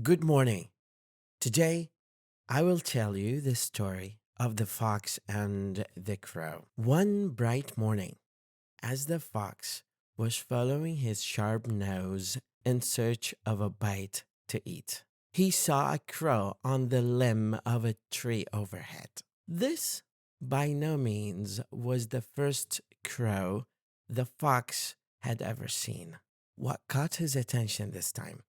Good morning. Today, I will tell you the story of the fox and the crow. One bright morning, as the fox was following his sharp nose in search of a bite to eat, he saw a crow on the limb of a tree overhead. This, by no means, was the first crow the fox had ever seen. What caught his attention this time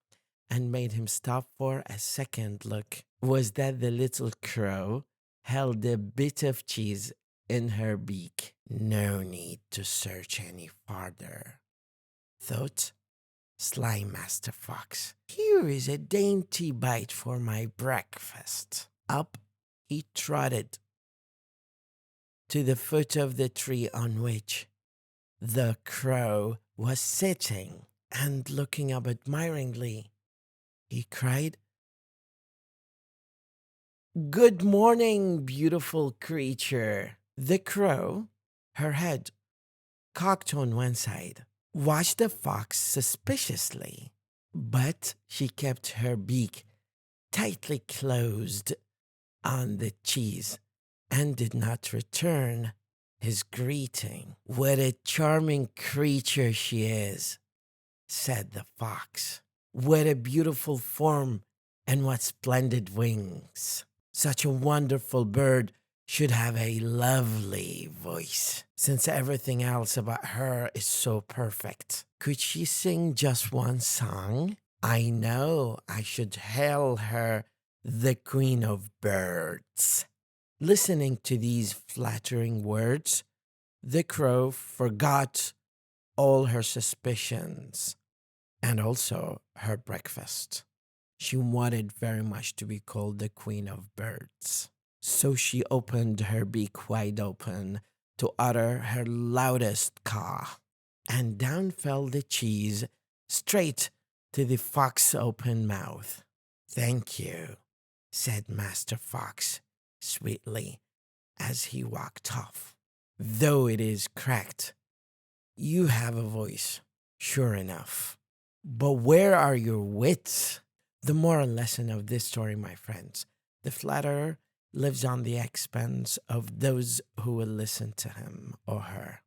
and made him stop for a second look was that the little crow held a bit of cheese in her beak. No need to search any farther, thought sly Master Fox. Here is a dainty bite for my breakfast. Up he trotted to the foot of the tree on which the crow was sitting, and looking up admiringly, he cried, "Good morning, beautiful creature." The crow, her head cocked on one side, watched the fox suspiciously, but she kept her beak tightly closed on the cheese and did not return his greeting. "What a charming creature she is," said the fox. "What a beautiful form and what splendid wings. Such a wonderful bird should have a lovely voice, since everything else about her is so perfect. Could she sing just one song? I know I should hail her the Queen of Birds." Listening to these flattering words, the crow forgot all her suspicions and also her breakfast. She wanted very much to be called the Queen of Birds. So she opened her beak wide open to utter her loudest caw, and down fell the cheese straight to the fox's open mouth. "Thank you," said Master Fox sweetly as he walked off. "Though it is cracked, you have a voice, sure enough. But where are your wits?" The moral lesson of this story, my friends: the flatterer lives on the expense of those who will listen to him or her.